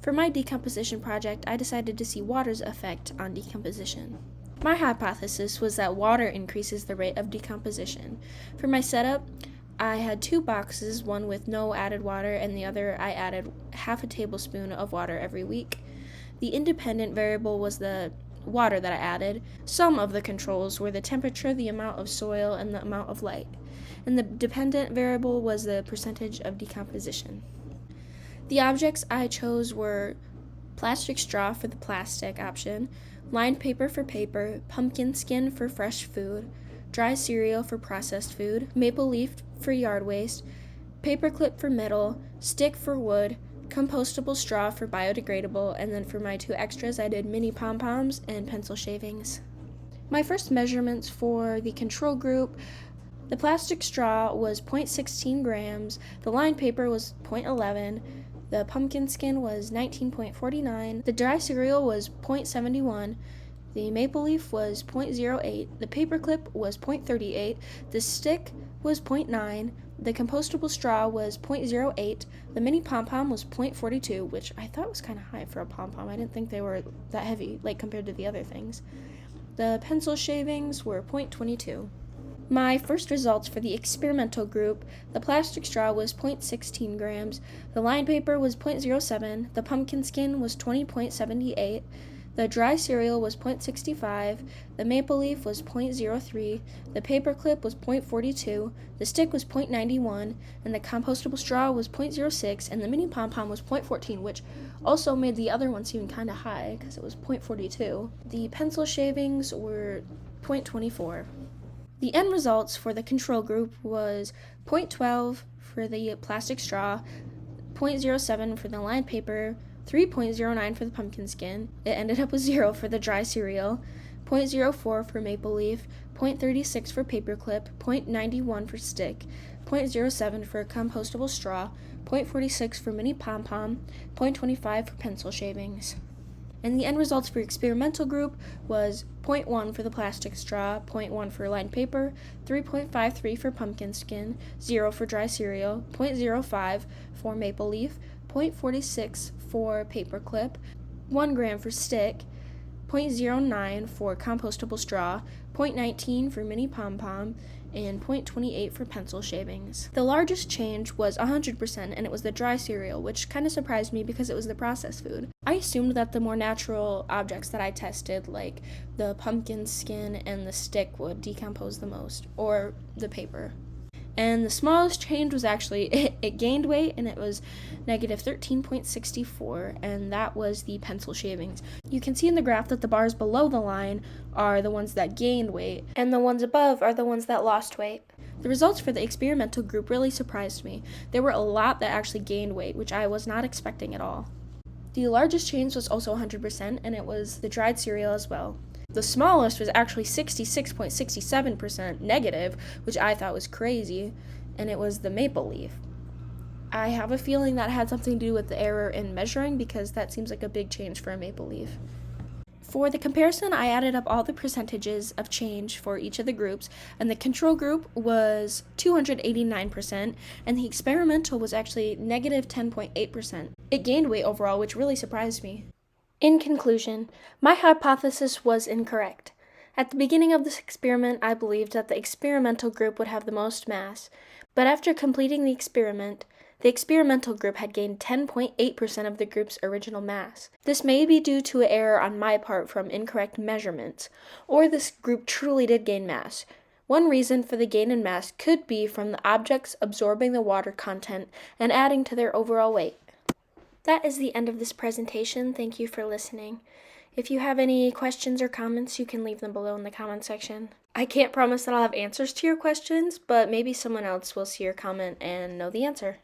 For my decomposition project, I decided to see water's effect on decomposition. My hypothesis was that water increases the rate of decomposition. For my setup, I had 2 boxes, one with no added water and the other I added half a tablespoon of water every week. The independent variable was the water that I added. Some of the controls were the temperature, the amount of soil, and the amount of light. And the dependent variable was the percentage of decomposition. The objects I chose were plastic straw for the plastic option, lined paper for paper, pumpkin skin for fresh food, dry cereal for processed food, maple leaf for yard waste, paper clip for metal, stick for wood, compostable straw for biodegradable, and then for my 2 extras I did mini pom-poms and pencil shavings. My first measurements for the control group: the plastic straw was 0.16 grams, the lined paper was 0.11, the pumpkin skin was 19.49, the dry cereal was 0.71, the maple leaf was 0.08, the paper clip was 0.38, the stick was 0.9, the compostable straw was 0.08, the mini pom-pom was 0.42, which I thought was kind of high for a pom-pom. I didn't think they were that heavy, compared to the other things. The pencil shavings were 0.22. My first results for the experimental group: the plastic straw was 0.16 grams, the lined paper was 0.07, the pumpkin skin was 20.78, the dry cereal was 0.65, the maple leaf was 0.03, the paper clip was 0.42, the stick was 0.91, and the compostable straw was 0.06, and the mini pom-pom was 0.14, which also made the other one seem kind of high because it was 0.42. The pencil shavings were 0.24. The end results for the control group was 0.12 for the plastic straw, 0.07 for the lined paper, 3.09 for the pumpkin skin. It ended up with 0 for the dry cereal, 0.04 for maple leaf, 0.36 for paperclip, 0.91 for stick, 0.07 for compostable straw, 0.46 for mini pom-pom, 0.25 for pencil shavings. And the end results for experimental group was 0.1 for the plastic straw, 0.1 for lined paper, 3.53 for pumpkin skin, 0 for dry cereal, 0.05 for maple leaf, 0.46 for paperclip, 1 gram for stick, 0.09 for compostable straw, 0.19 for mini pom-pom, and 0.28 for pencil shavings. The largest change was 100%, and it was the dry cereal, which kind of surprised me because it was the processed food. I assumed that the more natural objects that I tested, like the pumpkin skin and the stick, would decompose the most, or the paper. And the smallest change was actually, it gained weight, and it was negative 13.64, and that was the pencil shavings. You can see in the graph that the bars below the line are the ones that gained weight, and the ones above are the ones that lost weight. The results for the experimental group really surprised me. There were a lot that actually gained weight, which I was not expecting at all. The largest change was also 100%, and it was the dried cereal as well. The smallest was actually 66.67% negative, which I thought was crazy, and it was the maple leaf. I have a feeling that had something to do with the error in measuring, because that seems like a big change for a maple leaf. For the comparison, I added up all the percentages of change for each of the groups, and the control group was 289%, and the experimental was actually negative 10.8%. It gained weight overall, which really surprised me. In conclusion, my hypothesis was incorrect. At the beginning of this experiment, I believed that the experimental group would have the most mass, but after completing the experimental group had gained 10.8% of the group's original mass. This may be due to an error on my part from incorrect measurements, or this group truly did gain mass. One reason for the gain in mass could be from the objects absorbing the water content and adding to their overall weight. That is the end of this presentation. Thank you for listening. If you have any questions or comments, you can leave them below in the comment section. I can't promise that I'll have answers to your questions, but maybe someone else will see your comment and know the answer.